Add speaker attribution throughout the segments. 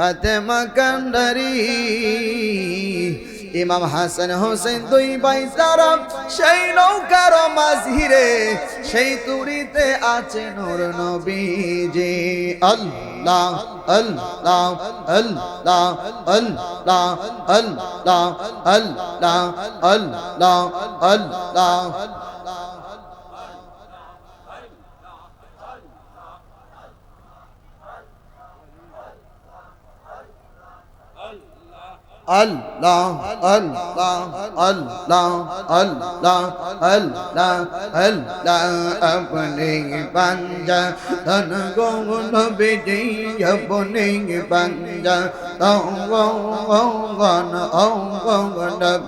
Speaker 1: ফাতেমা কান্ডারি ইমাম হাসান হোসেন দুই ভাই তারা সেই নৌকার মাঝিরে সেই তুরিতে আছে নূর নবীজি। আল্লাহ আল্লাহ আল্লাহ আল্লাহ আল্লাহ আল্লাহ আল্লাহ আল্লাহ Allah Allah Allah Allah Allah Allah apne banja tan gon bidi apne banja tan gon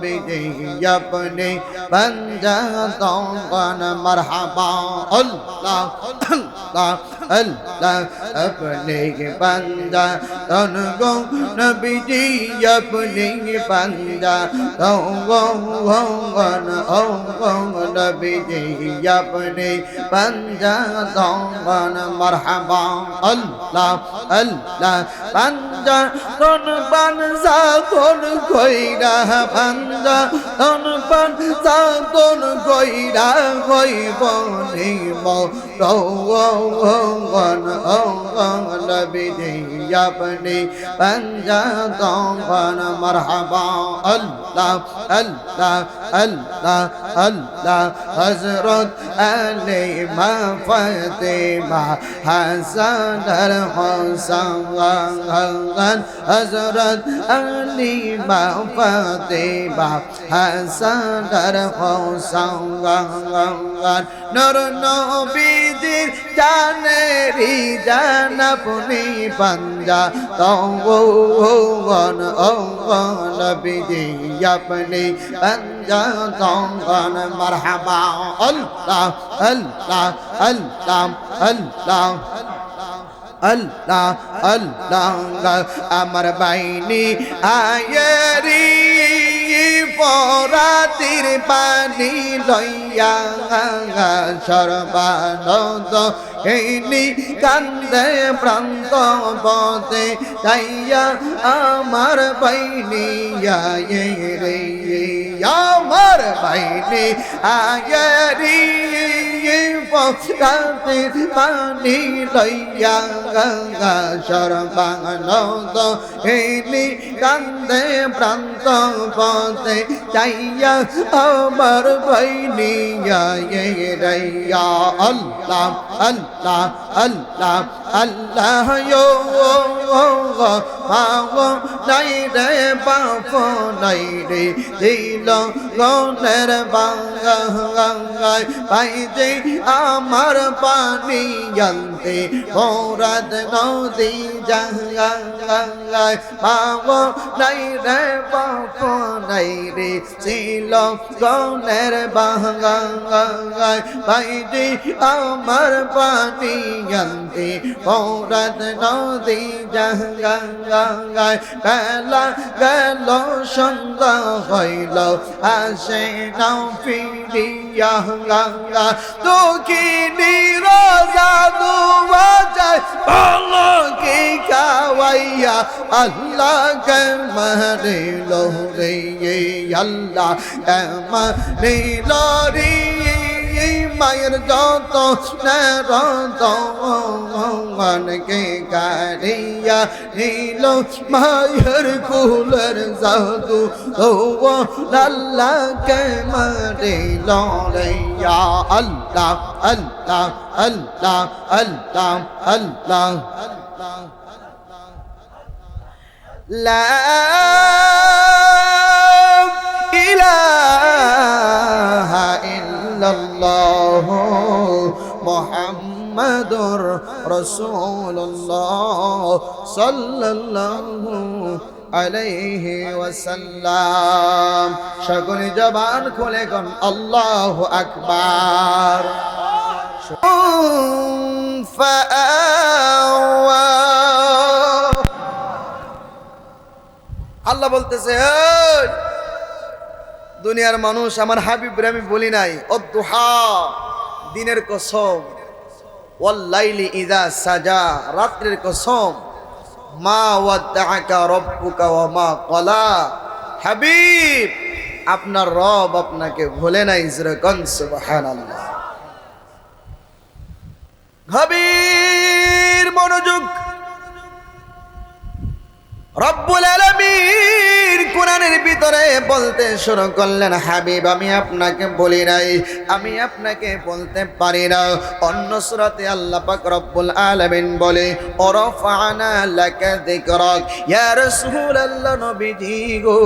Speaker 1: bidi apne banja tan marhaba Allah Allah Allah apne banja tan gon bidi apne banja tongon nabiji apne banja tongon marhaba Allah Allah banja ton banza kon koira banja ton banza kon koira koi boni mo tongon nabiji apne banja tongon marhaba Allah Allah Allah Allah Hazrat Ali ma Fatima Hasan al Husain Hazrat Ali ma Fatima Hasan al Husain Nur Nabiyir janeri janapuni banja tongon nabiji apne banja tongon marhaba Allah Allah Allah Allah Allah Allah amar baini ayeri পরাতির পানি লইয়া সর্বানন্দ এইনি কান্দে প্রান্ত পথে যাইয়া আমার বাইনি রে আমার বাইনি আয়রি পরাতির পানি লইয়া সর্বানন্দ এইনি কান্দে প্রান্ত পথে চাইয়া আমার বাইনি রাইয়া আল্লাহ আল্লাহ আল্লাহ আল্লাহ ইয়ো পাও নাই রে বাপ নাই রে দিল গনের বাঙ্গায় পাইতে আমার পানি জানতে মোরাদ নদী জাঙ্গায় পাও নাই রে বাপ নাই রে ছিল গনের বাঙ্গায় পাইতে আমার পানি জানতে মোরাদ নদী জাঙ্গায় বেলা গেল সন্ধ্যা হইল আসে নাও ফিরিয়া গঙ্গা দুঃখিনী রোজা দুয়া যায় বলো কি খাওয়াইয়া আল্লাহ কে মারিল রে আল্লাহ কে মারিল রে মায়ের যত মনকে কারিয়া নীল মায়ের কুলের জাদু ও লাল্লাকে মারিল রেয়া আল্লাহ আল্লাহ আল্লাহ আল্লাহ আল্লাহ লা ইলাহা ইল্লাল্লাহ মুহাম্মাদুর রাসূলুল্লাহ সাল্লাল্লাহু আলাইহি ওয়াসাল্লাম। সকলে জবান খুলে কোন আল্লাহু আকবার। আল্লাহ বলতেছে দুনিয়ার মানুষ আমার হাবিবরে আমি বলি নাই অদ্দুহা দিনের কসম ওয়াল লাইলি ইযা সাজা রাত্রের কসম মা ওয়াদ্দাআকা রাব্বুকা ওয়া মা ক্বালা। হাবিব, আপনার রব আপনাকে ভুলে নাই। যেরকম সুবহানাল্লাহ। গভীর মনোযোগ। রব্বুল আলামিন কোরআনের ভিতরে বলতে শুরু করলেন, হাবিব আমি আপনাকে বলি নাই, আমি আপনাকে বলতে পারি না। অন্য সূরাতে আল্লাহ পাক রব্বুল আলামিন বলে, ওয়ারাফা'না লাকা যিকরাক। ইয়া রাসূলুল্লাহ, নবীজি গো,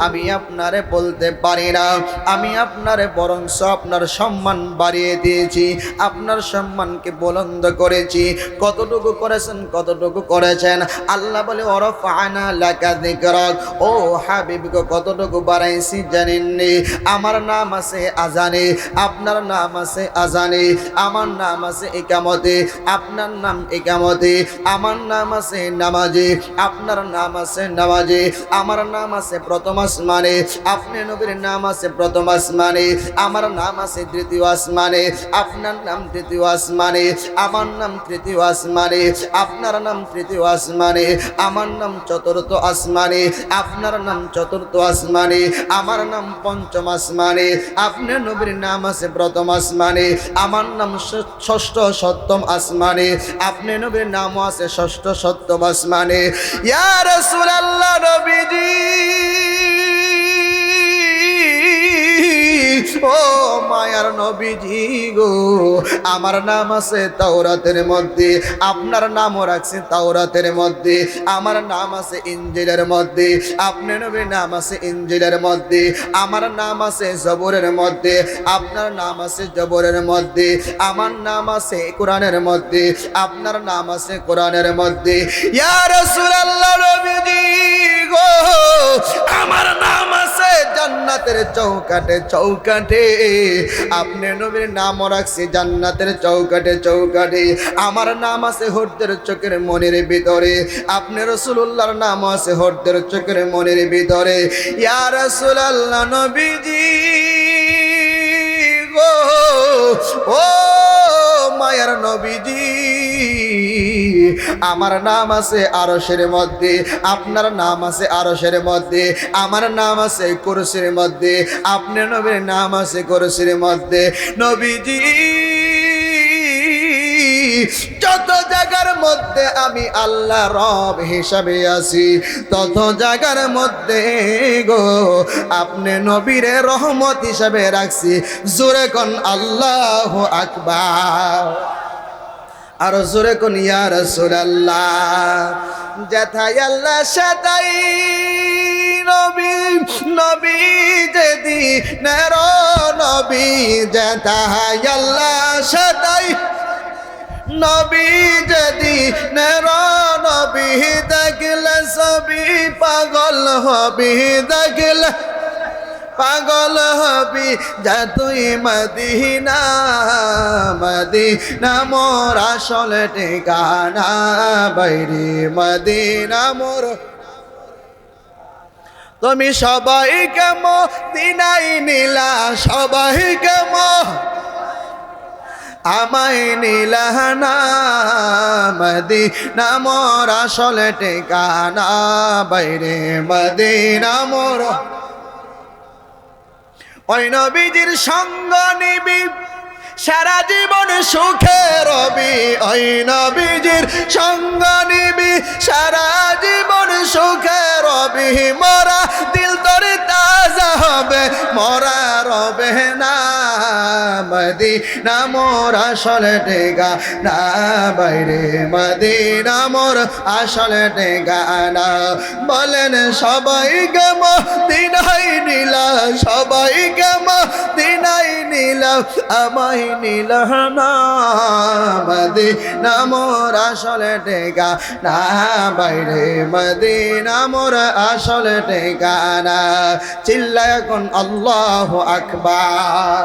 Speaker 1: আমি আপনারে বলতে পারি না, আমি আপনারে বরঞ্চ আপনার সম্মান বাড়িয়ে দিয়েছি, আপনার সম্মানকে বুলন্দ করেছি। কতটুকু করেছেন, কতটুকু করেছেন? আল্লাহ বলে, ওয়ারাফা'না লাকা যিকরাক। ও হাবিব গো, কতটুকু বাড়াইছি জানেননি? আমার নাম আছে আজানে, আপনার নাম আছে আজানে, আমার নাম আছে ইকামতে, আপনার নাম ইকামতে, আমার নাম আছে নামাজে, আপনার নাম আছে নামাজে, আমার নাম আছে প্রথম আসমানে, আপনি নবীর নাম আছে প্রথম আসমানে, আমার নাম আছে তৃতীয় আসমানে, আপনার নাম তৃতীয় আসমানে, আমার নাম তৃতীয় আসমানে, আপনার নাম তৃতীয় আসমানে, আমার নাম চতুর্থ আসমানে, আপনার নাম চতুর্থ আসমানে, আমার নাম পঞ্চম আসমানে, আপনার নবীর নাম আছে প্রথম আসমানে, আমার নাম ষষ্ঠ সপ্তম আসমানে, আপনার নবীর নামও আছে ষষ্ঠ সপ্তম আসমানে। ইয়া রাসূলুল্লাহ, নবীজি ও মায়ার নবীজি গো, আমার নাম আছে তাওরাতের মধ্যে, আপনার নামও রাখছে তাওরাতের মধ্যে, আমার নাম আছে ইনজিলের মধ্যে, আপনার নবীর নাম আছে ইনজিলের মধ্যে, আমার নাম আছে জবরের মধ্যে, আপনার নাম আছে জবরের মধ্যে, আমার নাম আছে কোরআনের মধ্যে, আপনার নাম আছে কোরআনের মধ্যে। ইয়া রাসূলুল্লাহ, নবীজি গো, আমার নাম আছে জান্নাতের চৌকাঠে চৌকাঠে, আপনি নবীর নামও রাখছি জান্নাতের চৌকাঠে চৌকাঠে, আমার নাম আছে হরদের চোখের মনের ভিতরে, আপনি রাসূলুল্লাহর নাম আছে হরদের চোখের মনের ভিতরে। ইয়া রাসূলুল্লাহ, নবীজি গো, ও মায়ার নবীজি, আমার নাম আছে আরশের মধ্যে, আপনার নাম আছে আরশের মধ্যে, আমার নাম আছে কুরসির মধ্যে, আপনার নবীর নাম আছে কুরসির মধ্যে। নবীজি, যত জায়গার মধ্যে আমি আল্লাহ রব হিসাবে আছি, তত জায়গার মধ্যে গো আপনি নবীরে রহমত হিসাবে রাখছি। জোরে কোন আল্লাহু আকবার। আর জোরে কোন ইয়া রাসূলুল্লাহ। যেথায় আল্লাহ সেথাই নবী, নবী যেদিনের নবী, যেথায় আল্লাহ সেথাই নবী যেদিনের নবী, দেখলে সবই পাগল হবি, দেখলে পাগল হবি, যা তুই মদিনা, মদিনা মোর আসল ঠিকানা, বাইরে মদিনা মোর। তুমি সবাইকে মদিনায় নিলা, সবাইকে আমায় নিলানা, মদিনা মোর আসল ঠিকানা, বাইরে মদিনা মোর। ওই নবীজির সঙ্গ নিবি, সারা জীবন সুখে রবি, ওই নবীজির সঙ্গ নিবি, সারা জীবন সুখে রবি, মোরা দিল তোর তাজা হবে, মোরা রবে না, মদিনা মোর আসল ঠিকানা, বাইরে মদিনা মোর আসল ঠিকানা। বলেন সবাইকে মদিনায় নিলা, সবাইকে মদিনায় নিলা, আমায় নিলা না, মদিনা মোর আসল ঠিকানা, বাইরে মদিনা মোর আসল ঠিকানা। চিল্লায় এখন আল্লাহু আকবার।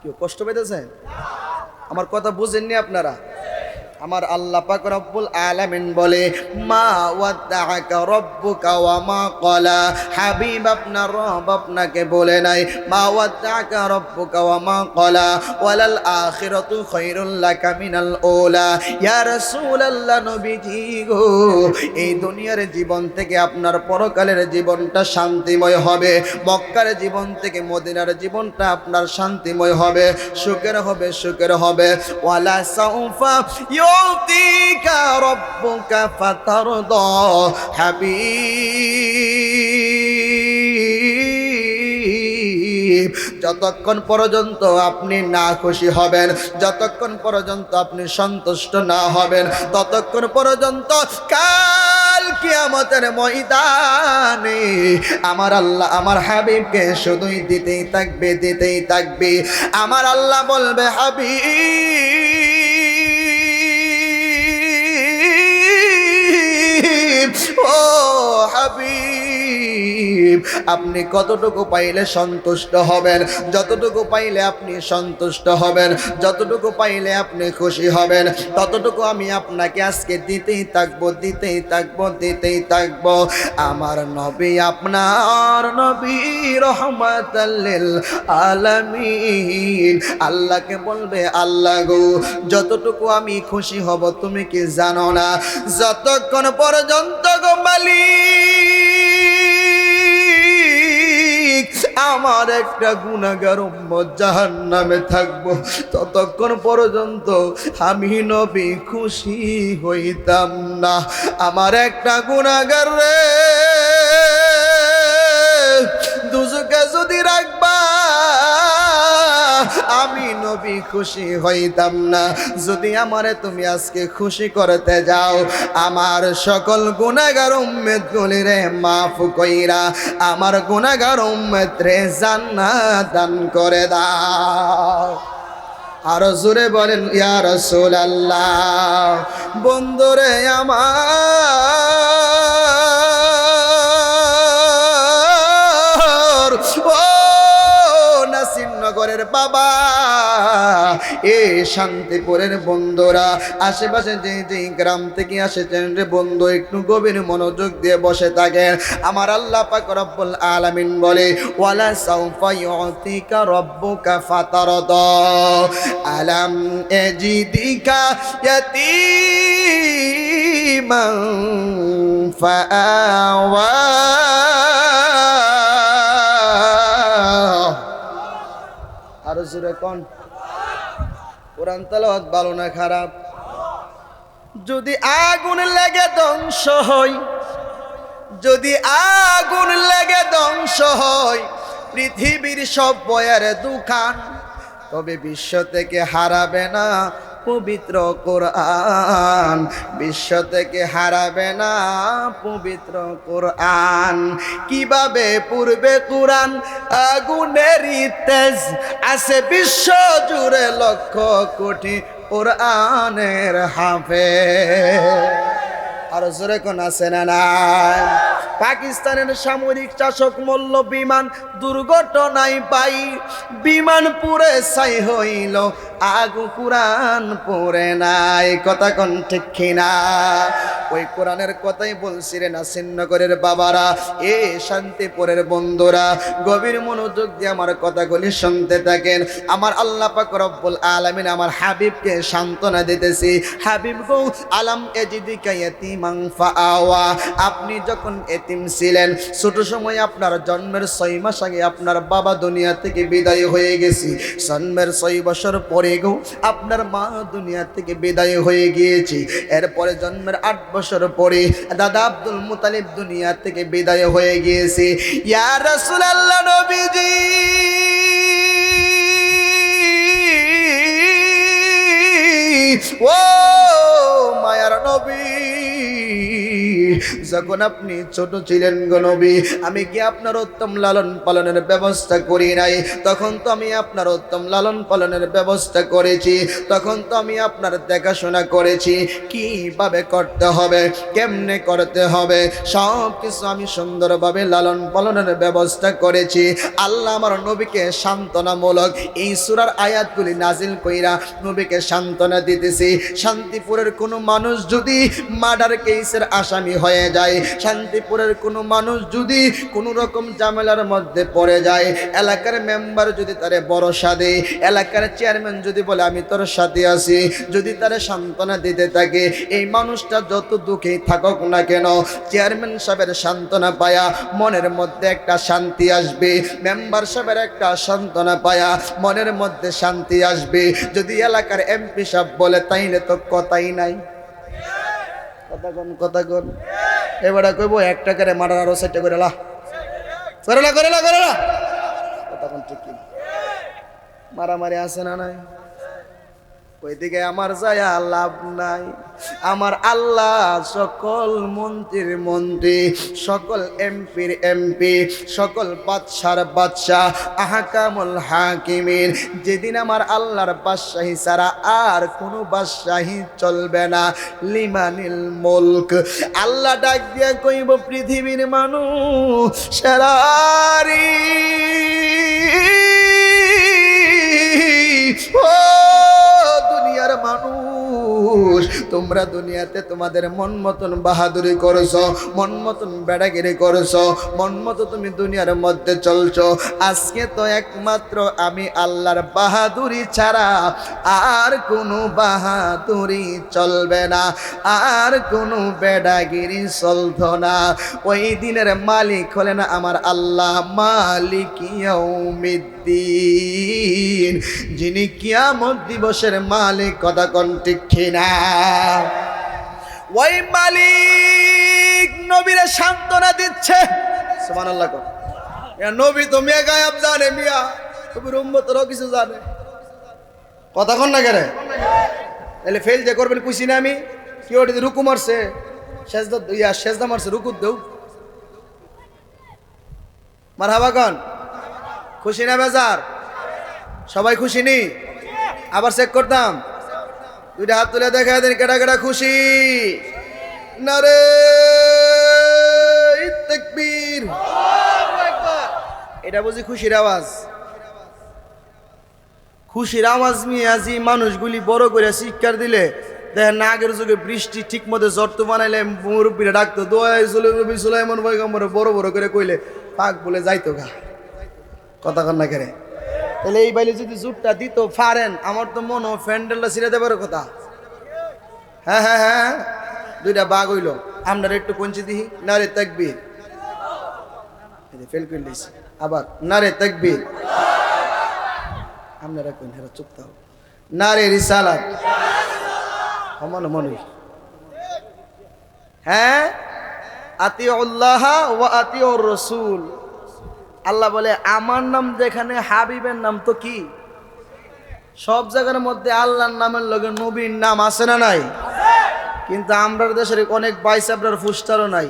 Speaker 1: কেউ কষ্ট পেতেছেন? আমার কথা বুঝেননি আপনারা? আমার আল্লাহ পাক রব্বুল আলামিন বলে মা ওয়াদাআকা রব্বুকা ওয়া মা ক্বালা। হাবিব আপনার রব আপনাকে বলে নাই মা ওয়াদাআকা রব্বুকা ওয়া মা ক্বালা ওয়ালাল আখিরাতু খায়রুল লাকা মিনাল উলা। ইয়া রাসূলুল্লাহ, নবীজি গো, এই দুনিয়ার জীবন থেকে আপনার পরকালের জীবনটা শান্তিময় হবে, মক্কার জীবন থেকে মদিনার জীবনটা আপনার শান্তিময় হবে, সুখের হবে, সুখের হবে। ওয়ালা সাউফা ইউতিকা রাব্বুকা ফাতারদা। হাবিব, যতক্ষণ পর্যন্ত আপনি না খুশি হবেন, যতক্ষণ পর্যন্ত আপনি সন্তুষ্ট না হবেন, ততক্ষণ পর্যন্ত কাল কিয়ামতের ময়দানে আমার আল্লাহ আমার হাবিবকে শুধুই দিতেই থাকবে, দিতেই থাকবে। আমার আল্লাহ বলবে হাবিব, ও হাবিব, আপনি কতটুকু পাইলে সন্তুষ্ট হবেন? যতটুকু পাইলে আপনি সন্তুষ্ট হবেন, যতটুকু পাইলে আপনি খুশি হবেন, ততটুকু আমি আপনাকে আজকে দিতেই থাকবো, দিতেই থাকবো, দিতেই থাকবো। আমার নবী আপনার নবী রহমাতাল লিল আলামিন আল্লাহকে বলবে, আল্লাহ গো, যতটুকু আমি খুশি হব তুমি কি জানো না? যতক্ষণ পর্যন্ত গো মালিক আমার একটা গুনাহগার উম্মত জাহান্নামে থাকবো, ততক্ষণ পর্যন্ত আমি নবী খুশি হইতাম না। আমার একটা গুনাহগার রে দুজকে যদি রাখবা আমি নবী খুশি হইতাম না। যদি আমারে তুমি আজকে খুশি করতে যাও, আমার সকল গুনাহগার উম্মত গুলিরে মাফ কইরা আমার গুনাহগার উম্মত রে জান্নাত দান করে দাও। আর জোরে বলেন ইয়া রাসূলুল্লাহ। বন্ধুরে আমার, ও নাসিরনগরের বাবা, এ শান্তিপুরের বন্ধুরা, আশেপাশে যে যে গ্রাম থেকে আসেছেন রে বন্ধু, একটু গভীর মনোযোগ দিয়ে বসে থাকেন। আমার আল্লাহ পাক রব্বুল আলামিন বলে ওয়ালা সাউফা ইউতিকা রব্বুকা ফাতারদা। আলাম এজিদিকা ইয়াতীমান ফাআওয়া। আর জোরে কোন কোরআন তেলাওয়াত ভালো না খারাপ? যদি আগুন লেগে ধ্বংস হয়, যদি আগুন লেগে ধ্বংস হয় পৃথিবীর সব বইয়ের দোকান, তবে বিশ্ব থেকে হারাবে না পবিত্র কোরআন, বিশ্ব থেকে হারাবে না পবিত্র কোরআন। কিভাবে পূর্বে কোরআন আগুনেরই তেজ আছে বিশ্ব জুড়ে লক্ষ কোটি কোরআনের হাফেজ। আর জোরে কোন আছে না নাই? পাকিস্তানের সামরিক শাসক মল্ল বিমান দুর্ঘটনায় পাই, বিমান পুড়ে ছাই হইল, আগু কোরআন পড়ে নাই। কথা কোন ঠিক কিনা? ওই কোরআনের কথাই বলছি রে নাসিরনগরের বাবারা, এ শান্তিপুরের বন্ধুরা, গভীর মনোযোগ দিয়ে আমার কথাগুলি শুনতে থাকেন। আমার আল্লাহ পাক রব্বুল আলামিন আমার হাবিবকে সান্ত্বনা দিতেছি। হাবিব গো, আলাম এজিদিকা ইয়াতীমান ফাআওয়া। আপনি যখন এতিম ছিলেন, ছোট সময় আপনার জন্মের 6 মাস আগে আপনার বাবা দুনিয়া থেকে বিদায় হয়ে গেছে। জন্মের 6 বছর পরে গো আপনার মা দুনিয়া থেকে বিদায় হয়ে গিয়েছে। এরপরে জন্মের 8 বছর পরে দাদা আব্দুল মুতালিব দুনিয়া থেকে বিদায় হয়ে গিয়েছে। ইয়া রাসূলুল্লাহ, নবীজি ও মায়ার নবী, যখন আপনি ছোট ছিলেন গো নবী, আমি কি আপনার উত্তম লালন পালনের ব্যবস্থা করি নাই? তখন তো আমি আপনার উত্তম লালন পালনের ব্যবস্থা করেছি, তখন তো আমি আপনার দেখাশোনা করেছি কিভাবে করতে হবে, কেমনে করতে হবে, সব কিছু আমি সুন্দরভাবে লালন পালনের ব্যবস্থা করেছি। আল্লাহ আমার নবীকে সান্ত্বনামূলক এই সূরার আয়াতগুলি নাজিল কইরা নবীকে সান্ত্বনা দিতেছি। শান্তিপুরের কোনো মানুষ যদি মার্ডার কেসের আসামি হয়ে যায়, শান্তিপুরের কোনো মানুষ যদি কোনো রকম ঝামেলার মধ্যে পড়ে যায়, এলাকার মেম্বার যদি তারে ভরসা দেয়, এলাকার চেয়ারম্যান যদি বলে আমি তোর সাথে আছি, যদি তারে সান্ত্বনা দিতে থাকে, এই মানুষটা যত দুঃখেই থাকুক না কেন, চেয়ারম্যান সাহেবের সান্ত্বনা পায়া মনের মধ্যে একটা শান্তি আসবে, মেম্বার সাহেবের একটা সান্ত্বনা পায়া মনের মধ্যে শান্তি আসবে। যদি এলাকার এমপি সাহেব বলে তাইলে তো কথাই নাই। কথা কন এবারে কইব 1 টাকারে মারার আরো 7টা করে লা করেলা করেলা করেলা কথা কোন ঠিক কি মারামারি আছে না নাই? ওইদিকে আমার যায় লাভ নাই। আমার আল্লাহ সকল মন্ত্রীর মন্ত্রী, সকল এমপির এমপি, সকল বাদশার বাদশাহ, আহকামুল হাকিমিন, যেদিন আমার আল্লাহর বাদশাহী ছাড়া আর কোনো বাদশাহী চলবে না, লিমানিল মুলক, আল্লাহ ডাক দিয়া কইব পৃথিবীর মানুষ সারারি ও দুনিয়ার মানুষ, তোমরা দুনিয়াতে তোমাদের মন মতন বাহাদুরি করেছো, মন মতন বেড়াগিরি করেছো, মন মতো তুমি দুনিয়ার মধ্যে চলছো। আজকে তো একমাত্র আমি আল্লাহর বাহাদুরি ছাড়া আর কোনো বাহাদুরি চলবে না, আর কোনো বেড়াগিরি চলতো না। ওই দিনের মালিক হলেন আমার আল্লাহ, মালিক ইয়াউমিদ্দিন, যিনি কিয়ামত দিবসের মালিক। কথা কোন ঠিক কিনা? ওই মালিক নবীরে সান্ত্বনা দিচ্ছে। সুবহানাল্লাহ। নবী তো মিয়া গায়েব জানে, মিয়া নবীর উম্মতরাও কিছু জানে। কথা কোন না কেন? তাহলে ফেল যে করবেন খুশি না আমি কি ওটা রুকু মারছে, সেজদা মারছে, রুকু দেও মারহাবা কন। খুশি না বেজার? সবাই খুশি নি? আবার চেক করতাম, 2টা হাত তুলে দেখা দেন কেডা কেডা খুশি। নারে তাকবীর। এটা বুঝি খুশির আওয়াজ? খুশির আওয়াজ মিয়াজি মানুষগুলি বড় করে শিক্ষার দিলে দেখেন না, আগের যুগে বৃষ্টি ঠিক মতো জর্ত বানাইলে মুরব্বীরা ডাকতো দোয়াই সুলাইমান পয়গম্বর বড় বড় করে কইলে পাক বলে যাইতো গা। কথা কন না কেরে? তাহলে এই বাইলে যদি জুটটা দিত ফারেন, আমার তো মনে হয় ফ্যান্ডেলটা ছিঁড়ে দেবার কথা। হ্যাঁ হ্যাঁ হ্যাঁ, 2টা বাঘ হইল। আপনারা একটু পৌঁছে দিই। নারে তাকবীর। ফেল করে দিয়েছি আবার। নারে তাকবীর। আপনারা কোন হেরা চুপ থাও। নারে রিসালাত। মনে মনে হ্যাঁ, আতিউল্লাহ ওয়া আতিউর রাসূল। আল্লাহ বলে আমার নাম যেখানে, হাবিবের নাম তো কি? সব জায়গার মধ্যে আল্লাহর নামের লগে নবীর নাম আছে না নাই? কিন্তু আমরা দেশের অনেক বাইসাবরার ফুস্টারও নাই।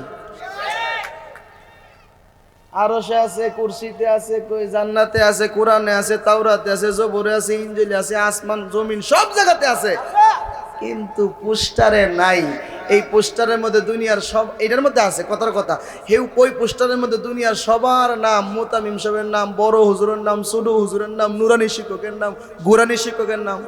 Speaker 1: আরশে আছে, কুরসিতে আছে, কই জান্নাতে আছে, কোরআনে আছে, তাওরাতে আছে, জবরে আছে, ইনজিলে আছে, আসমান জমিন সব জায়গাতে আছে, কিন্তু পোস্টারে নাই। এই পোস্টারের মধ্যে দুনিয়ার সব, এটার মধ্যে আছে কথার কথা, হেউ কই পোস্টারের মধ্যে দুনিয়ার সবার নাম, মুতামিম সাহেবের নাম, বড় হুজুরের নাম, ছোট হুজুরের নাম, নুরানি শিক্ষকের নাম, গুরানি শিক্ষকের নাম,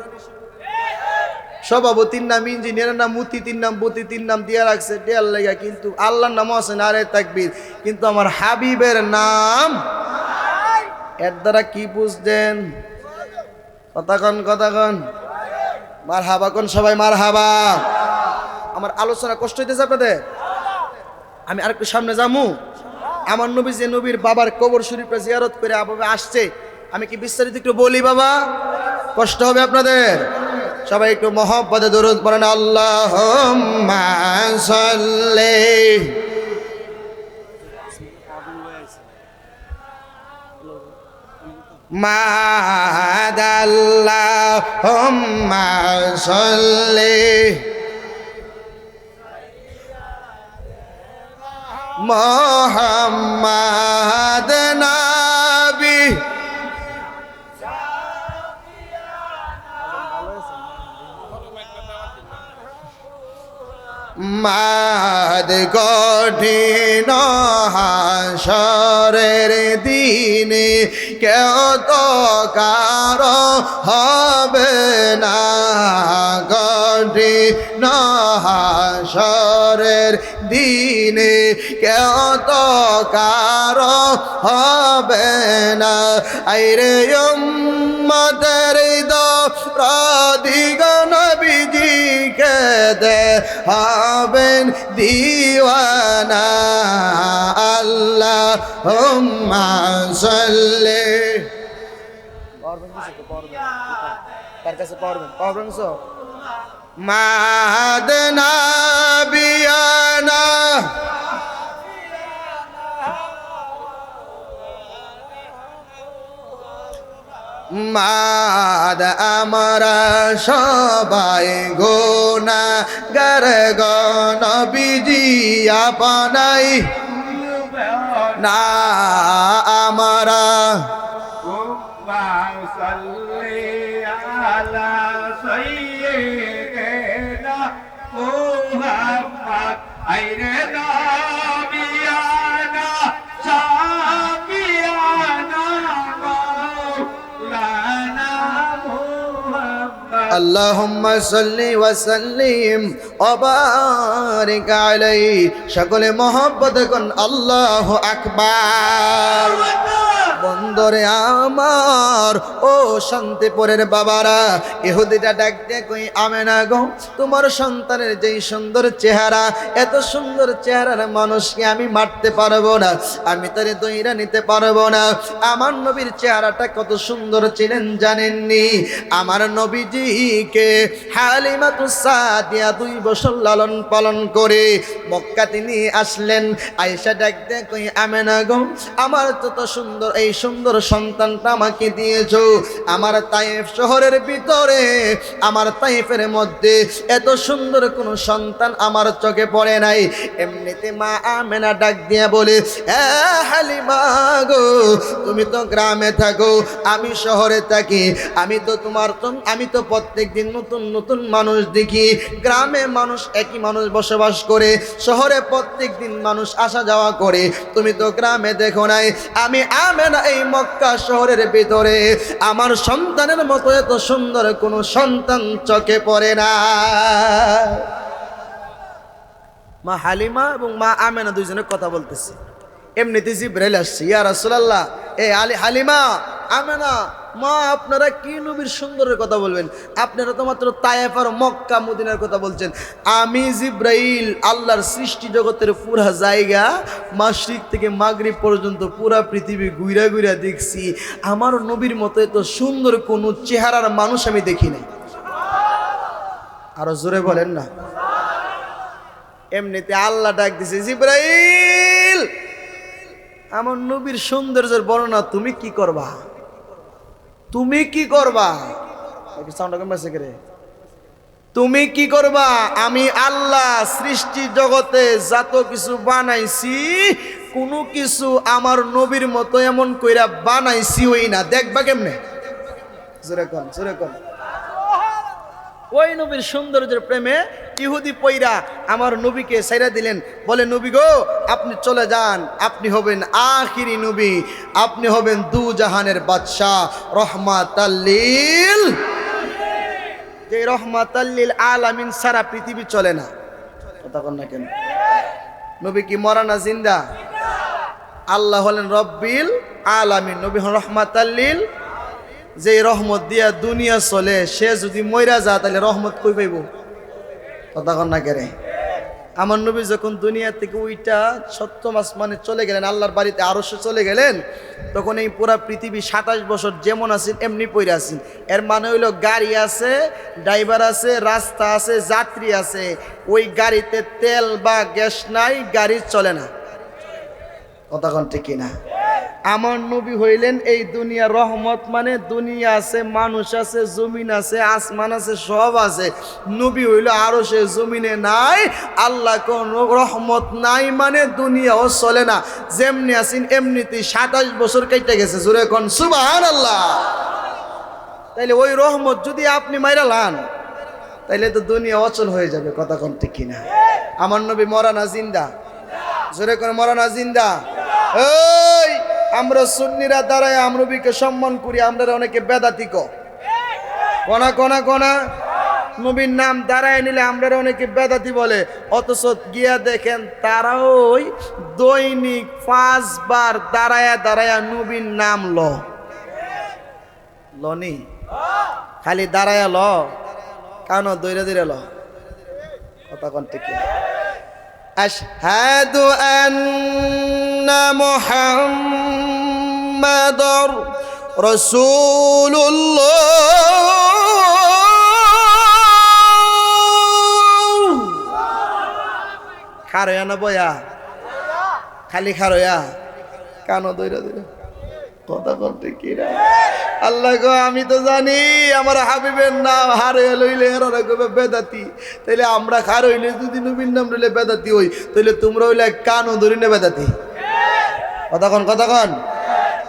Speaker 1: সভাপতির নাম, ইঞ্জিনিয়ারের নাম, মুতির নাম, বতির নাম দিয়ে রাখছে দেয়ার লেগা, কিন্তু আল্লাহর নামও আছে। নারে তাকবীর। কিন্তু আমার হাবিবের নাম, এর দ্বারা কি বুঝলেন? কথা কন, কথা কন। মারহাবা কোন সবাই, মারহাবা। আমার আলোচনা কষ্ট হইতেছে আপনাদের? আমি আরেকটু সামনে যামু। আমার নবী যে নবীর বাবার কবর শরীফে জিয়ারত করে আবার আসছে, আমি কি বিস্তারিত একটু বলি বাবা? কষ্ট হবে আপনাদের? সবাই একটু মহব্বতে দরুদ পড়েন। আল্লাহুম্মা সাল্লি মাদাল্লাহুম্মা সাল্লি মোহাম্মদ নবী মাদ কঠিন হাসরের দিনে কেউ তো কারো হবে না কঠিন হাসরের দিনে কেউ তো কারো হবে না আইরে উম্মতের দরদিগ নবীজিকে দে হবেন দিওয়ানা আল্লাহুম্মা সাল্লি মাদনা বিয়ানা মাদ আমরা সবাই গুনাহগার গো নবীজি আপনাই না আমরা
Speaker 2: সাল্লি আলা সাইয়্যিদিনা মুহাম্মদ আইরে নবিয়ানা শাফিয়ানা মাওলানা মুহাম্মদ
Speaker 1: আল্লাহুম্মা সাল্লি ওয়া সাল্লিম ওয়া বারিক আলাইহি সকলে মহব্বত করুন আল্লাহু আকবার বন্দরে আমার ও শান্তিপুরের বাবারা ইহুদিটা ডাক দিয়ে কই আমেনা গো তোমার সন্তানের যেই সুন্দর চেহারা এত সুন্দর চেহারার মানুষকে আমি মারতে পারবো না আমি তারে দইরা নিতে পারবো না আমার নবীর চেহারাটা কত সুন্দর ছিলেন জানেননি আমার নবীজিকে হালিমাতুস সাদিয়া 2 বছর লালন পালন করে মক্কা তিনি আসলেন আয়েশা ডাক দিয়ে কই আমেনা গো আমার তো সুন্দর এই সুন্দর সন্তানটা আমাকে দিয়েছো আমার তায়েফ শহরের ভিতরে আমার তায়েফের মধ্যে এত সুন্দর কোন সন্তান আমার চোখে পড়ে নাই এমনিতে মা আমেনা ডাক দিয়ে বলে হালিমা গো তুমি তো গ্রামে থাকো আমি শহরে থাকি আমি তো প্রত্যেকদিন নতুন নতুন মানুষ দেখি গ্রামে মানুষ একই মানুষ বসবাস করে শহরে প্রত্যেকদিন মানুষ আসা যাওয়া করে তুমি তো গ্রামে দেখো নাই আমি আমেনা এই মক্কা শহরের ভিতরে আমার সন্তানের মতো এত সুন্দর কোন সন্তান চোখে পড়ে না মা হালিমা এবং মা আমেনা দুইজনে কথা বলতেছে এমনিতে জিবরাইল আসছে ইয়া রাসূলুল্লাহ হালিমা আমেনা মা আপনারা কি নবীর সুন্দরের কথা বলবেন আপনারা তো মাত্র তায়েফ আর মক্কা মদিনার কথা বলছেন আমি জিবরাইল আল্লাহর সৃষ্টি জগতের পুরা জায়গা মাশরিক থেকে মাগরিব পর্যন্ত পুরা পৃথিবী ঘুরা ঘুরা দেখছি আমার নবীর মতো এত সুন্দর কোন চেহারার মানুষ আমি দেখি নাই আরো জোরে বলেন না এমনিতে আল্লাহ ডাক দিছে জিবরাইল আমার নবীর সৌন্দর্যের বর্ণনা তুমি কি করবা তুমি কি করবা তুমি কি করবা আমি আল্লাহ সৃষ্টি জগতে যত কিছু বানাইছি কোনো কিছু আমার নবীর মতো এমন কইরা বানাইছি ওই না দেখবা কেমনে জোরে কোন ওই নবীর সৌন্দর্যের প্রেমে ইহুদি পয়রা আমার নবীকে ছাইরা দিলেন বলে নবী গো আপনি চলে যান আপনি হবেন আখিরি নবী আপনি হবেন দু জাহানের বাদশা রহমাতাল্লিল যে রহমাতাল্লিল আলামিন সারা পৃথিবী চলে না কথা কন না কেন নবী কি মরা না জিন্দা আল্লাহ হলেন রব্বিল আলামিন নবী হন রহমাতাল্লিল যে রহমত দিয়া দুনিয়া চলে সে যদি মইরা যা তাহলে রহমত কই পাইব কথা কন না কেরে আমার নবী যখন দুনিয়া থেকে ওইটা সপ্তম আসমানে চলে গেলেন আল্লাহর বাড়িতে আরশে চলে গেলেন তখন এই পুরা পৃথিবী 27 বছর যেমন আছেন এমনি পইরা আছেন এর মানে হইলো গাড়ি আছে ড্রাইভার আছে রাস্তা আছে যাত্রী আছে ওই গাড়িতে তেল বা গ্যাস নাই গাড়ি চলে না কথা কন ঠিক কিনা আমার নবী হইলেন এই দুনিয়া রহমত, মানে দুনিয়া আছে, মানুষ আছে, জমিন আছে, আসমান আছে, সব আছে। নবী হইল আরো সে জমিনে নাই, আল্লাহ কোন রহমত নাই, মানে দুনিয়াও চলে না। যেমনি আছেন এমনিতেই 27 বছর কেটে গেছে। জোরে কোন সুবহানাল্লাহ। তাইলে ওই রহমত যদি আপনি মাইরা লান, তাইলে তো দুনিয়া অচল হয়ে যাবে। কথা কোন ঠিক কিনা? আমার নবী মরা না জিন্দা? জোরে কোন মরা না জিন্দা? এই আমরা সুন্নিরা দাঁড়ায় আমরা নবীকে সম্মান করি, আমরা অনেকে বেদাতি কোনা কোনা কোনা নবীর নাম দাঁড়ায় নিলে আমরা অনেকে বেদাতি বলে। অথচ গিয়া দেখেন তারাও ওই দৈনিক 5 বার দাঁড়ায়া দাঁড়ায়া নবীর নাম লনি, খালি দাঁড়ায়া কানো দৈরা দৈরা কথা কোন ঠিক কিনা? আশহাদু আন্না মুহাম্মাদুর রাসূলুল্লাহ। খারয়া না বয়া? খালি খারয়া, কানো দৈরা দৈরা কথা বলতে কিরা। আল্লাহ গো, আমি তো জানি আমার হাবিবের নাম হারে লইলে এরা কবে বেদাতি। তাইলে আমরা খার হইলে যদি নবীর নাম লইলে বেদাতি হই, তাইলে তোমরা হইলে কানও ধরি না বেদাতি। কথা কন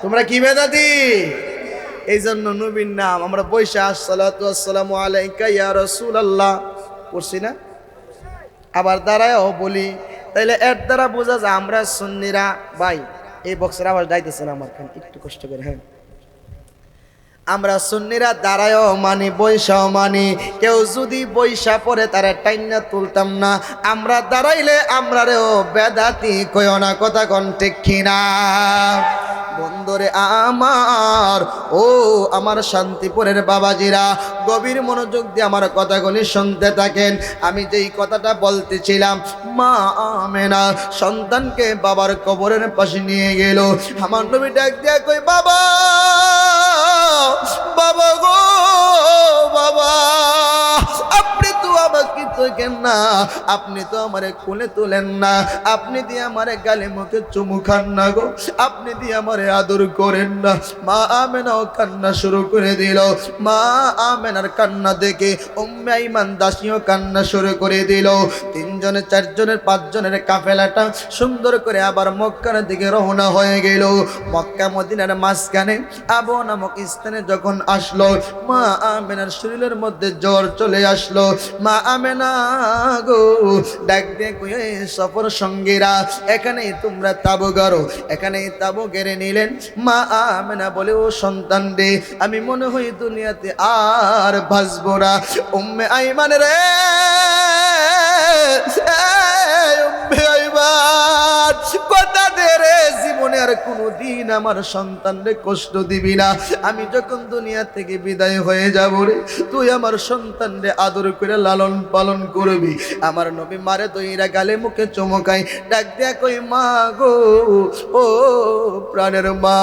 Speaker 1: তোমরা কি বেদাতি? এই জন্য নবীর নাম আমরা বৈশা আসসালাতু আসসালামু আলাইকা ইয়া রাসূলুল্লাহ পড়ছি না? আবার দাঁড়ায়ও বলি। তাইলে এর দ্বারা বোঝা যায় আমরা সুন্নিরা। ভাই এই বক্সের আওয়াজ যাইতেছে না আমার, একটু কষ্ট করে। হ্যাঁ, আমরা সুন্নিরা দাঁড়ায়ও মানি, বৈশাও মানি। কেউ যদি বৈশা পরে তারা টাইনা তুলতাম না। আমরা দাঁড়াইলে আমরারেও বেদাতি কইও না। কথা কোন ঠিক কিনা? বন্ধুরে আমার, ও আমার শান্তিপুরের বাবাজিরা, গভীর মনোযোগ দিয়ে আমার কথাগুলি শুনতে থাকেন। আমি যেই কথাটা বলতেছিলাম, মা আমেনা সন্তানকে বাবার কবরের পাশে নিয়ে গেল। আমার নবী ডাক দিয়া কই, বাবা বাবা গো বাবা, আপনি তো আমাকে তোলেন না, আপনি তো আমারে কোলে তোলেন না, আপনি দিয়ে আমারে গালে মুখে চুমু খান না গো, আপনি দিয়ে আমারে আদর করেন না। মা আমেনাও কান্না শুরু করে দিল। মা আমেনার কান্না দেখে উম্মে আইমান দাসীও কান্না শুরু করে দিল। 3 জনের 4 জনের 5 জনের কাফেলাটা সুন্দর করে আবার মক্কার দিকে রওনা হয়ে গেল। মক্কা মদিনার মাঝখানে আবু নামক স্থানে যখন আসলো, মা আমেনার শরীরের মধ্যে জ্বর চলে আসলো। মা আমেনা গো ডাক দিয়ে কই, সফর সঙ্গীরা এখানেই তোমরা তাবু গাড়ো। এখানেই তাবু গেড়ে নিলেন। মা আমেনা বলে, ও সন্তান রে, আমি মনে হয় দুনিয়াতে আর বাঁচবো না। উম্মে আইমান রে, উম্মে আইমান কথা দে রে, জীবনে আর কোনোদিন আমার সন্তানরে কষ্ট দিবি না। আমি যখন দুনিয়া থেকে বিদায় হয়ে যাব রে, তুই আমার সন্তানরে আদর করে লালন পালন করবি। আমার নবী মারে দইরা গালে মুখে চমকাই, ডাক দিয়া কই, মা গো, ও প্রাণের মা,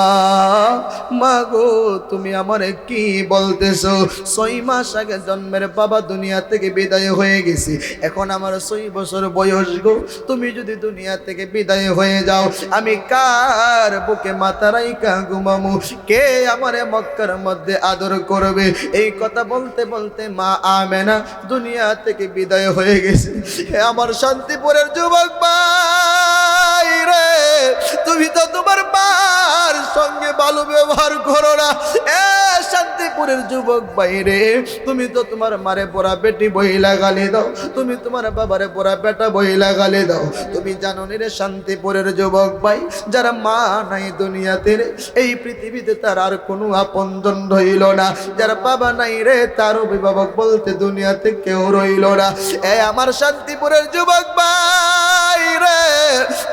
Speaker 1: মা গো তুমি আমারে কি বলতেছো? 6 মাস আগে জন্মের বাবা দুনিয়া থেকে বিদায় হয়ে গেছি, এখন আমার 6 বছর বয়স গো। তুমি যদি দুনিয়া থেকে বিদায় হয়ে যাও, আমি কার বুকে মাথা রাইখা ঘুমামু? কে আমারে মক্কার মধ্যে আদর করবে? এই কথা বলতে বলতে মা আমেনা দুনিয়া থেকে বিদায় হয়ে গেছে। হে আমার শান্তিপুরের যুবক ভাই রে, তুমি তো তোমার মার সঙ্গে ভালো ব্যবহার করো না। এ শান্তিপুরের যুবক ভাই রে, তুমি তো তোমার মারে পড়া বেটি বইলা গালি দাও, তুমি তোমার বাবারে পড়া বেটা বইলা গালি দাও। তুমি জানো নি রে শান্তিপুরের যুবক ভাই, যারা মা নাই দুনিয়াতে রে, এই পৃথিবীতে তার আর কোনো আপনজন রইল না। যারা বাবা নাই রে, তার অভিভাবক বলতে দুনিয়াতে কেউ রইল না। এ আমার শান্তিপুরের যুবক ভাই রে,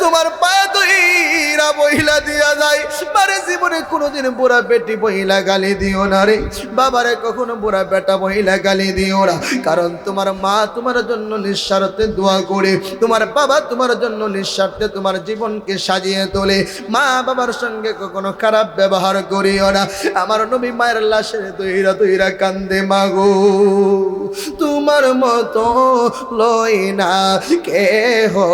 Speaker 1: তোমার পায়ে দুইরা বইলা দিয়া যায়। মারে জীবনে কোনোদিন বুড়া বেটি বইলা গালি দিও না রে, বাবারে কখনো বুড়া বেটা বইলা গালি দিও না। কারণ তোমার মা তোমার জন্য নিঃস্বার্থে দোয়া করে, তোমার বাবা তোমার জন্য নিঃস্বার্থে তোমার জীবনকে সাজিয়ে তোলে। মা বাবার সঙ্গে কখনো খারাপ ব্যবহার করিও না। আমার নবী মায়ের লাশের দইরা দইরা কান্দে, মাগো তোমার মতো লই না কে হো,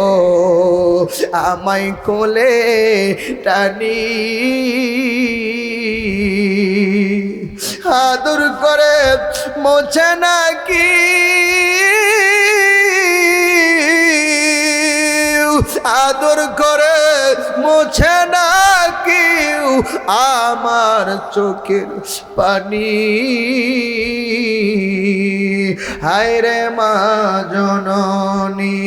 Speaker 1: আমায় কোলে টানি আদর করে মোছে নাকি আদর করে মোছে না কেউ আমার চোখের পানি হায় রে মা জননী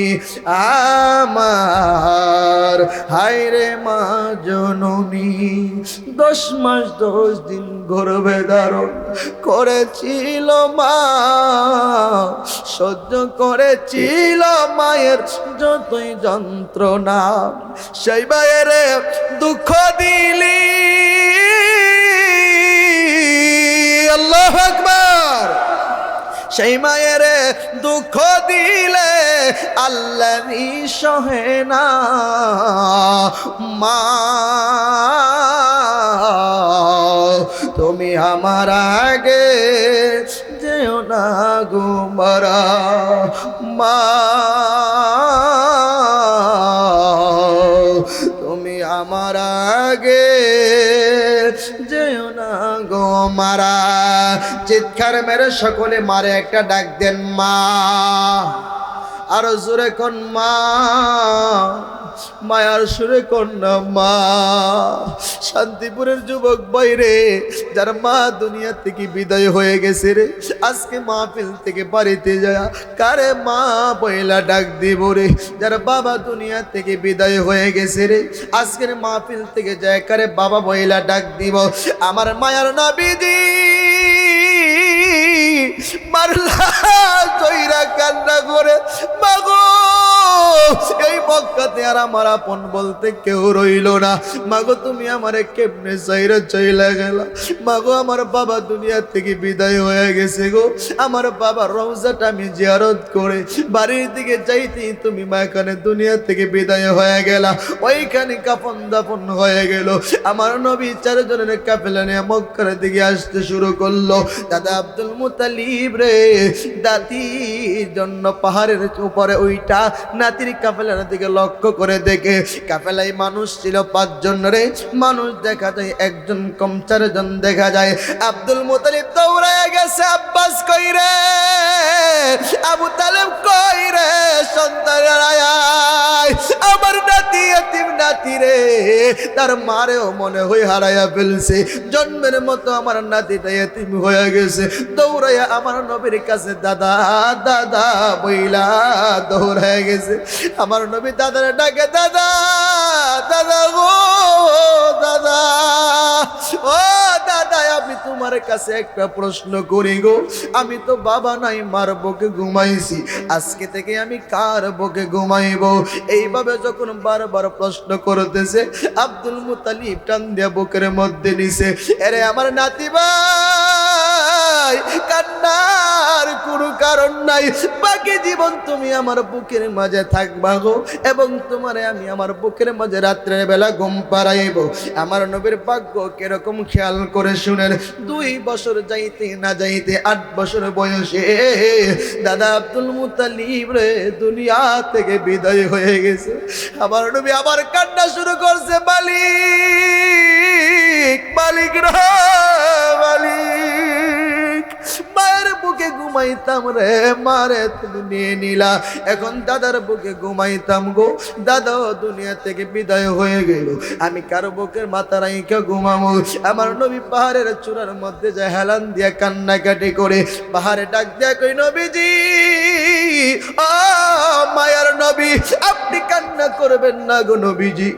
Speaker 1: আমার হায় রে মা জননী 10 মাস 10 দিন গর্ভে ধারণ করেছিল মা সহ্য করেছিল মায়ের যতই যন্ত্রণা সেই মায়ের দুঃখ দিলি আল্লাহু আকবার সেই মায়ের দুঃখ দিলে আল্লাহ সহে না মা তুমি আমার আগে যেও না গো মারা মা তুমি আমার আগে যেও না গো মারা চিৎকার মেরে সকলে মারে একটা ডাক দেন মা আরো জোরে কোন মা মায়ার সুরে কন্যা মা শান্তিপুরের যুবক বাইরে যার মা দুনিয়া থেকে বিদায় হয়ে গেছে রে আজকে মাহফিল থেকে বাড়িতে যায় কারে মা পয়লা ডাক দিব রে যার বাবা দুনিয়া থেকে বিদায় হয়ে গেছে রে আজকের মাহফিল থেকে যায় কারে বাবা পয়লা ডাক দিব আমার মায়ার নবীজি মারলা জয়রা কান্না করে মাগো এই মক্কাতে আর আমার আপন বলতে কেউ রইল না মাগো তুমি আমারে কেমনে চাইরা চইলা গেলা মাগো আমার বাবা দুনিয়া থেকে বিদায় হয়ে গেছে গো আমার বাবার রওজাটা আমি জিয়ারত করে বাড়ির দিকে যাইতেই তুমি মা এখানে দুনিয়া থেকে বিদায় হয়ে গেলা ওইখানে কাফন দাফন হয়ে গেল আমার নবী 4 জনের কাফেলা নিয়ে মক্কার দিকে আসতে শুরু করলো দাদা আব্দুল মুতালিব রে দাদির জন্য পাহাড়ের উপরে ওইটা নাতির কাফেলার দিকে লক্ষ্য করে দেখে কাফেলায় মানুষ ছিল 5 জন রে মানুষ দেখা যায় 1 জন কম 4 জন দেখা যায় আব্দুল মুতালিব দৌড়ায় গেছে আব্বাস কই রে আবু তালেব কই রে সন্তানেরা আয় আমার নাতি এতিম নাতি রে তার মারেও মনে হয় হারায়া ফেলছে জন্মের মতো আমার নাতিটা এতিম হয়ে গেছে দৌড়াইয়া আমার নবীর কাছে দাদা দাদা বইলা দৌড়ায় গেছে আমার নবী দাদার ডাকে দাদা দাদা গো দাদা ও দাদা আমি তোমার কাছে একটা প্রশ্ন করি গো আমি তো বাবা নাই মার বুকে ঘুমাইছি আজকে থেকে আমি কার বুকে ঘুমাইবো এইভাবে যখন বারবার প্রশ্ন করতেছে আব্দুল মুতালিব টান দিয়া বুকের মধ্যে নিছে আরে আমার নাতি ভাই কান্নার কোনো কারণ নাই বাকি জীবন তুমি আমার বুকের মাঝে থাকবা গো এবং তোমারে আমি আমার বুকের মাঝে রাত্রের বেলা ঘুম পাড়াইব আমার নবীর ভাগ্য কিরকম খেয়াল করে শুনেন 2 বছর যাইতে না যাইতে 8 বছর বয়সে দাদা আব্দুল মুতালিব রে দুনিয়া থেকে বিদায় হয়ে গেছে আমার নবী আবার কান্না শুরু করছে মালিক মালিক রে মালিক মায়ের বুকে ঘুমাইতাম রে মারে তুমি নিয়ে নিলা এখন দাদার বুকে ঘুমাইতাম গো দাদাও দুনিয়া থেকে বিদায় হয়ে গেল আমি কারো বুকের মাথা রাইখা ঘুমাবো আমার নবী পাহাড়ের চূড়ার মধ্যে যায় হেলান দিয়া কান্নাকাটি করে পাহাড়ে ডাক দিয়া কই নবীজি ও মায়ার নবী আপনি কান্না করবেন না গো নবীজি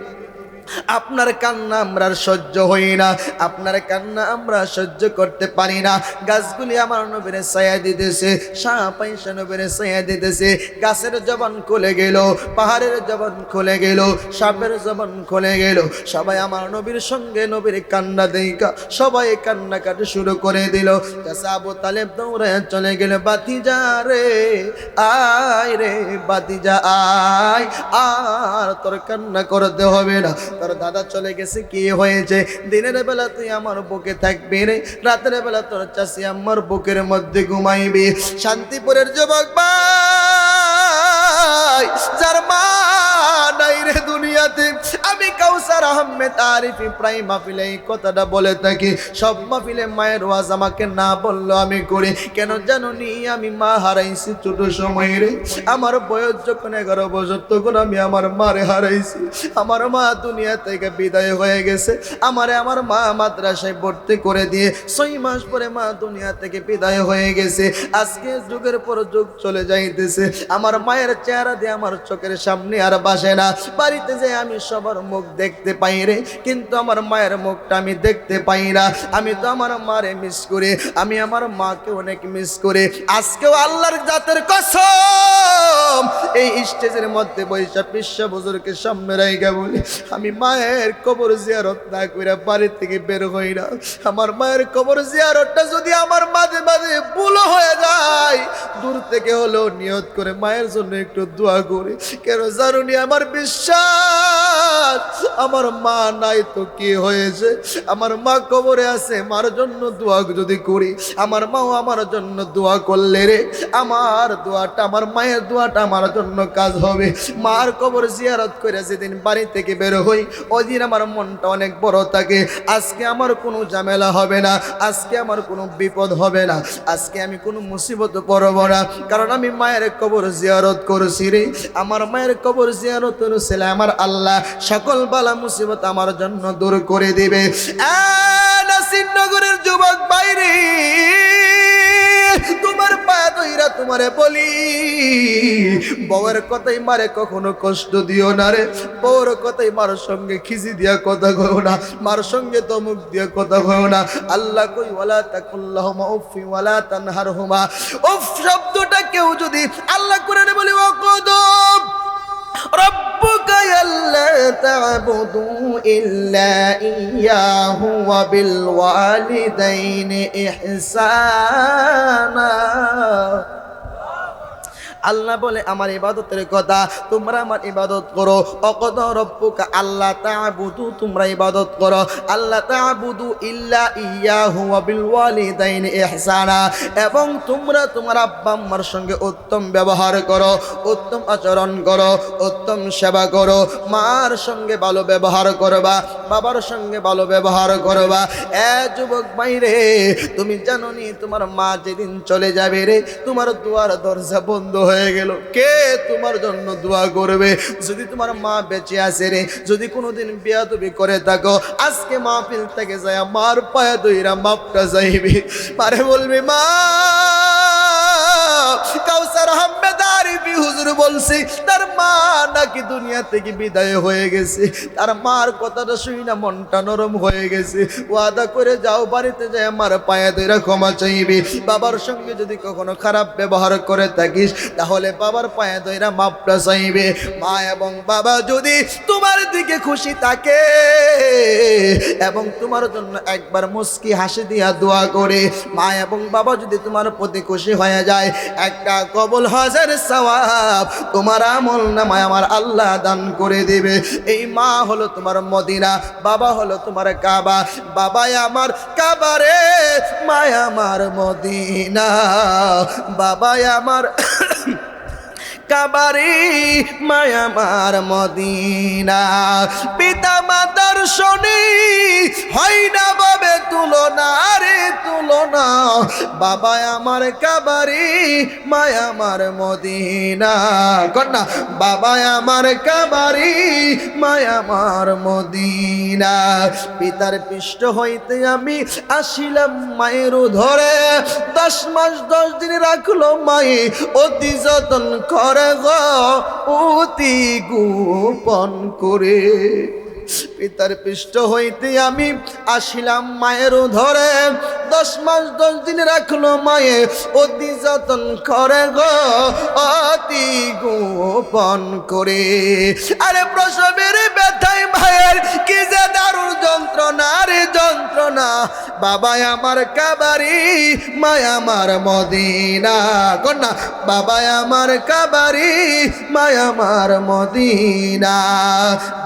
Speaker 1: আপনার কান্না আমরা সহ্য হই না আপনার কান্না আমরা সহ্য করতে পারি না গাছগুলি আমার নবীরে ছায়া দিতেছে শাহ পয়সা নবীরে ছায়া দিতেছে গাছের জবান খুলে গেল পাহাড়ের জবান খুলে গেল সাপের জবান খুলে গেল সবাই আমার নবীর সঙ্গে নবীর কান্না দেখা সবাই কান্না কাটে শুরু করে দিল চাচা আবু তালেব দৌড়ায় চলে গেল বাতিজা রে আয় রে বাতিজা আয় আর তোর কান্না করতে হবে না তোর দাদা চলে গেছে কি হয়েছে দিনের বেলা তুই আমার বুকে থাকবি রে রাতের বেলা তোর চাষি আমার বুকের মধ্যে ঘুমাইবি শান্তিপুরের যুবক ভাই যার মা নাই রে দুনিয়াতে আমি কাউসার আহমেদ আরিফি প্রায় মাহফিলে এই কথাটা বলে থাকি। সব মাহফিলে মায়ের ওয়াজ আমাকে না বললো আমি করি কেন জানো নি? আমি মা হারাইছি ছোট সময়ে রে। আমার বয়স যখন 11 বছর তখন আমি আমার মারে হারাইছি। আমার মা দুনিয়া থেকে বিদায় হয়ে গেছে। আমার মা মাদ্রাসায় ভর্তি করে দিয়ে 6 মাস পরে মা দুনিয়া থেকে বিদায় হয়ে গেছে। আজকে যুগের পর যুগ চলে যাইতেছে, আমার মায়ের চেহারা দিয়ে আমার চোখের সামনে আর বাসে না। বাড়িতে যে আমি সবার মুখ দেখতে পাই রে, কিন্তু আমার মায়ের মুখটা আমি দেখতে পাই না। আমি তো আমার মারে মিস করি, আমি আমার মাকে অনেক মিস করি। আজকেও আল্লাহর জাতের কসম এই স্টেজের মধ্যে বৈশা বিশ্ব বুজুর্গের সামনে রাইগা বলি, আমি মায়ের কবর জিয়ারত না কইরা বাড়ি থেকে বের হই না। আমার মায়ের কবর জিয়ারতটা যদি আমার মাঝে মাঝে ভুল হয়ে যায়, দূর থেকে হলেও নিয়ত করে মায়ের জন্য একটু দোয়া করি। কেন জানুনি? আমার বিশ্বাস আমার মা নাই তো কি হয়েছে, আমার মা কবরে আছে, মার জন্য দোয়া যদি করি, আমার মাও আমার জন্য দোয়া করলে রে, আমার দোয়াটা, আমার মায়ের দোয়াটা আমার জন্য কাজ হবে। মার কবর জিয়ারত করে যেদিন বাড়ি থেকে বের হই, ওই দিন আমার মনটা অনেক বড় থাকে। আজকে আমার কোনো ঝামেলা হবে না, আজকে আমার কোনো বিপদ হবে না, আজকে আমি কোনো মুসিবত পড়ব না, কারণ আমি মায়ের কবর জিয়ারত করছি রে। আমার মায়ের কবর জিয়ারত করেছিলে আমার আল্লাহ সকল বালা মুসিবত আমার জন্য দূর করে দিবে। নাসিরনগরের যুবক বাইরে তোমার পায়ে ধইরা তোমারে বলি, বউয়ের কথাই মারে কখনো কষ্ট দিও না রে। বউর কথাই মার সঙ্গে খিজি দিয়া কথা কও না, মার সঙ্গে তমুক দিয়া কথা কও না। আল্লাহ কই ওয়ালা তাকুল্লাহুমা উফি ওয়ালা তানহারহুমা। উফ শব্দটা কেউ যদি আল্লাহ কোরআনে বলে ওয়াকদম রব্বুকা আল্লা তা'বুদু ইল্লা ইয়াহু ওয়া বিল ওয়ালিদাইনি ইহসানা। আল্লাহ বলে আমার ইবাদতের কথা, তোমরা আমার ইবাদত করো। অকদ রব্বুকা আল্লাহ তা'বুদু, তোমরা ইবাদত করো। আল্লাহ তা'বুদু ইল্লা ইয়াহু ওয়া বিল ওয়ালিদাইনি ইহসানা, এবং তোমরা তোমার আব্বা আম্মার সঙ্গে উত্তম ব্যবহার করো, উত্তম আচরণ করো, উত্তম সেবা করো। মার সঙ্গে ভালো ব্যবহার করবা, বাবার সঙ্গে ভালো ব্যবহার করবা। যুবক বাইরে, তুমি জানো নি তোমার মা যেদিন চলে যাবে রে, তোমার দুয়ার দরজা বন্ধ হয়ে গেল, কে তোমার জন্য দোয়া করবে? যদি তোমার মা বেঁচে আছে রে, যদি কোনোদিন বিয়াদবি করে থাকো, আজকে মাহফিল থেকে যায় মার পায়ে ধইরা মাপটা যাইবি, পারে বলবি মা। কাউসার আহমেদ আরিফি হুজুর বলছি তার মা নাকি দুনিয়া থেকে বিদায় হয়ে গেছে। তার মার কথাটা শুই না মনটা নরম হয়ে গেছে। ওয়াদা করে যাও, বাড়িতে যায় আমার পায়ে ধইরা ক্ষমা চাইবি। বাবার সঙ্গে যদি কখনো খারাপ ব্যবহার করে থাকিস, তাহলে বাবার পায়ে ধইরা মাপটা চাইবে। মা এবং বাবা যদি তোমার দিকে খুশি থাকে এবং তোমার জন্য একবার মুস্কি হাসি দিয়া দোয়া করে, মা এবং বাবা যদি তোমার প্রতি খুশি হয়ে যায়, একটা কবুল হাজার সওয়াব তোমার আমল নামায় আমার আল্লাহ দান করে দিবে। এই মা হলো তোমার মদিনা, বাবা হলো তোমার কাবা। বাবাই আমার কাবারে, মা আমার মদিনা। বাবাই আমার কাবারি, মায়া মার মদিনা। পিতা মাতার শনি হয় না বাবে তুলনা রে তুলনা। বাবা আমার কাবারি, মায়া মার মদিনা। কন্যা বাবা আমার কাবারি, মায়া মার মদিনা। পিতার পৃষ্ঠ হইতে আমি আসিলাম মায়ের ধরে, 10 মাস 10 দিন রাখলো মায়ে অতি যতন করে গো, অতি গোপন করে। পিতার পৃষ্ঠ হইতে আমি আসিলাম মায়ের ধরে, 10 মাস 10 দিন রাখলো মায়ে অতি যতন করে গো, অতি গোপন করে। আরে প্রসবের ব্যথায় মায়ের কি যে দারুণ যন্ত্রণা রে যন্ত্রণা। বাবা আমার কাবারি, মায়া আমার মদিনা। কন্যা বাবা আমার কাবারি, মায়া আমার মদিনা।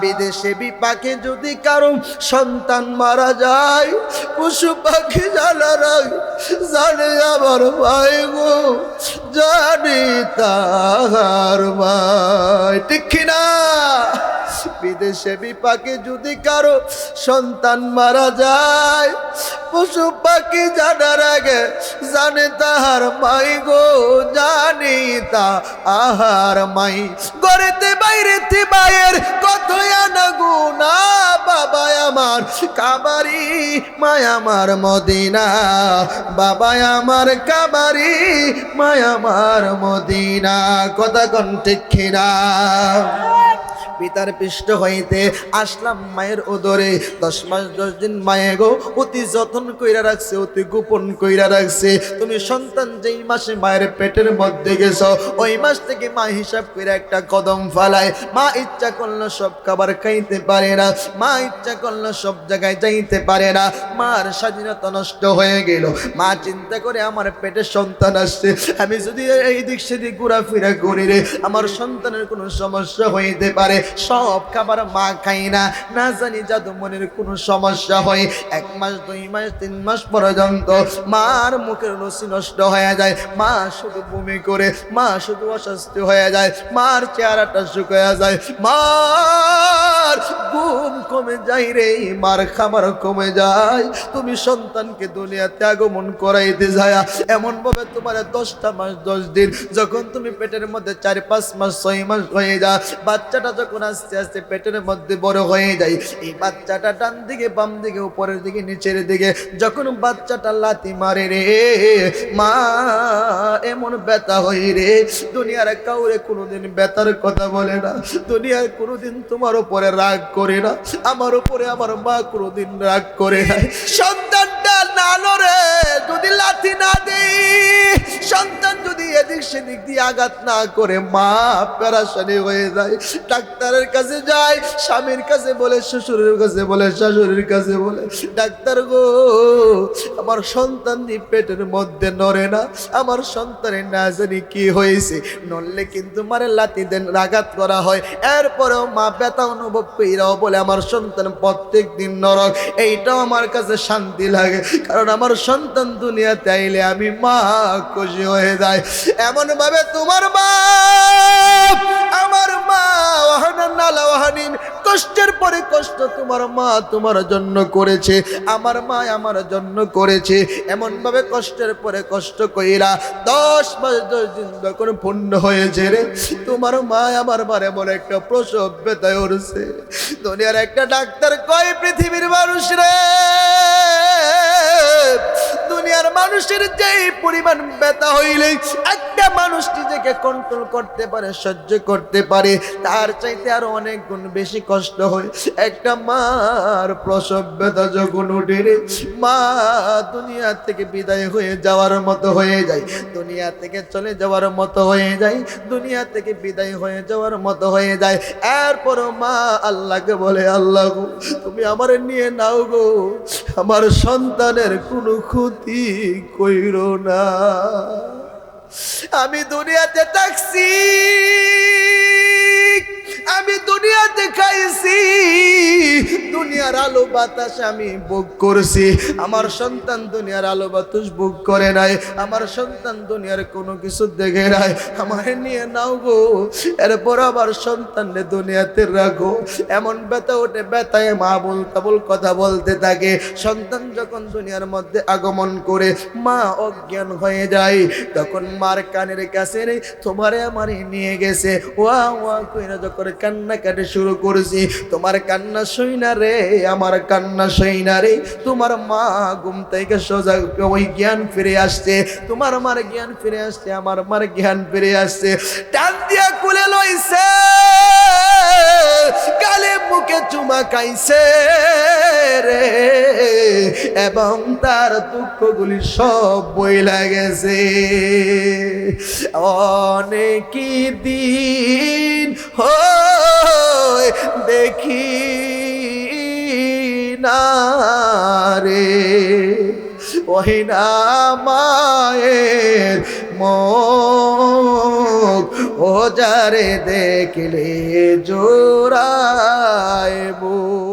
Speaker 1: বিদেশে বিপাকে যদি কারো সন্তান মারা যায়, পশু পাখি জানারাই জানে আমার ভাই গো, জানি তাহার ভাই। ঠিক কিনা? বিদেশে বিপাকে যদি কারো সন্তান মারা যায়, পশু পাখি জানার আগে জানে তাহার মাই গো, জানি তা আহার মাই। গড়েতে বাইরেতে মায়ের কত আনা গুনা, বাবা আমার কাবারি মায় আমার মদিনা, বাবা আমার কাবারি মায় আমার মদিনা। কথা কোন ঠিক কিনা? পিতার পৃষ্ঠ হইতে আসলাম মায়ের উদরে, 10 মাস 10 দিন মায়ে গো অতি যত্ন কইরা রাখছে, অতি গোপন কইরা রাখছে। তুমি সন্তান যেই মাসে মায়ের পেটের মধ্যে গেছ, ওই মাস থেকে মা হিসাব কইরা একটা কদম ফালায়। মা ইচ্ছা করলে সব খাবার খাইতে পারে না, মা ইচ্ছা করলে সব জায়গায় যাইতে পারে না। মার স্বাধীনতা নষ্ট হয়ে গেল। মা চিন্তা করে আমার পেটে সন্তান আসছে, আমি যদি এই দিক সেদিক ঘোরাফেরা করি রে, আমার সন্তানের কোনো সমস্যা হইতে পারে। সব খাবার মা খাই না, না জানি জাদু মনের কোনো সমস্যা হয়। 1 মাস 2 মাস 3 মাস পর্যন্ত মার মুখের রুচি নষ্ট হয়ে যায়, মা শুধু বমি করে, মা শুধু অস্বস্তি হয়ে যায়, মার চেহারাটা শুকিয়ে যায়, মার ঘুম কমে যায় রে, মার খাবার কমে যায়। তুমি সন্তানকে দুনিয়াতে আগমন করাইতে যায় এমন ভাবে তোমার 10টা মাস 10 দিন, যখন তুমি পেটের মধ্যে 4-5 মাস 6 মাস হয়ে যায়, বাচ্চাটা যখন আস্তে আস্তে পেটের মধ্যে বড় হয়ে যায়, এই বাচ্চাটা ডান দিকে বাম দিকে উপরের দিকে নিচের দিকে যখন বাচ্চাটা লাথি মারে রে, মা এমন ব্যথা হই রে, দুনিয়ার কাউরে কোনোদিন ব্যথার কথা বলে না, দুনিয়ার কোনোদিন তোমার উপরে রাগ করে না, আমার উপরে আমার মা কোনোদিন রাগ করে না। সন্তানটা না লড়ে যদি লাথি না দেই, সন্তান যদি এদিক সেদিক দিয়ে আঘাত না করে, মা পেরেশানি হয়ে যায়। ডাক্তারের কাছে যায়, স্বামীর কাছে বলে, শ্বশুরের কাছে বলে, শাশুড়ির কাছে বলে, ডাক্তার গো আমার সন্তান পেটের মধ্যে নড়ে না, আমার সন্তানের না জানি কি হয়েছে, নড়লে কিন্তু মারে লাথি দেন, আঘাত করা হয়, এরপরেও মা ব্যথা অনুভব কইরাও বলে আমার সন্তান প্রত্যেক দিন নরক। এইটাও আমার কাছে শান্তি লাগে, কারণ আমার সন্তান দুনিয়াতে আইলে আমি মা খুশি হয়ে যায়। এমন ভাবে তোমার মা, আমার মা কষ্টের পরে কষ্ট তোমার মা তোমার জন্য করেছে, আমার মা আমার জন্য করেছে। এমন ভাবে কষ্টের পরে কষ্ট কইরা 10 মাস 10 দিন যখন পূর্ণ হয়েছে রে, তোমার মা আমার বারে বলে একটা প্রসব ব্যথায় উঠছে। দুনিয়ার একটা ডাক্তার কয়, পৃথিবীর মানুষ রে, দুনিয়ার মানুষের যেই পরিমাণ ব্যথা হইলে একটা মানুষ নিজেকে কন্ট্রোল করতে পারে, সহ্য করতে পারে, তার চাইতে আরো অনেক গুণ বেশি কষ্ট হয় একটা মার প্রসব ব্যথা যখন উঠে রে, মা দুনিয়া থেকে বিদায় হয়ে যাওয়ার মতো হয়ে যায়, দুনিয়া থেকে চলে যাওয়ার মতো হয়ে যায়, দুনিয়া থেকে বিদায় হয়ে যাওয়ার মতো হয়ে যায়। এরপরও মা আল্লাহকে বলে, আল্লাহ গো তুমি আমার নিয়ে নাও গো, আমার সন্তানের কোনো ক্ষতি কইরো না। আমি দুনিয়াতে থাকছি, আমি দুনিয়াতে খাইছি, দুনিয়ার আলো বাতাস আমি ভোগ করছি, আমার সন্তান দুনিয়ার আলো বাতাস ভোগ করে নাই, আমার সন্তান দুনিয়ার কোনো কিছু দেখে নাই, আমার নিয়ে নাও গো, এরপর আবার সন্তানকে দুনিয়াতে রাখো। এমন ব্যথা ওঠে, ব্যথায় মা বল কথা বলতে থাকে। সন্তান যখন দুনিয়ার মধ্যে আগমন করে মা অজ্ঞান হয়ে যায়, তখন মার কানের কাছে রে তোমারে আমারে নিয়ে গেছে, ওয়া ওয়া কইরা যখন কান্নাকাটি শুরু করেছি, তোমার কান্না সইনা রে, আমার কান্না সইনা রে, তোমার মা ঘুম থেকে সোজা ওই জ্ঞান ফিরে আসছে, তোমার মার জ্ঞান ফিরে আসছে, আমার মার জ্ঞান ফিরে আসছে, টান দিয়া কুলে লইছে, গালে মুখে চুমা খাইছে রে, এবং তার দুঃখগুলি সব বইলা গেছে। অনেক দিন হয় দেখি না রে, ওই না মায়ের মুখ, ও যারে দেখলে জোড়ায় বুক।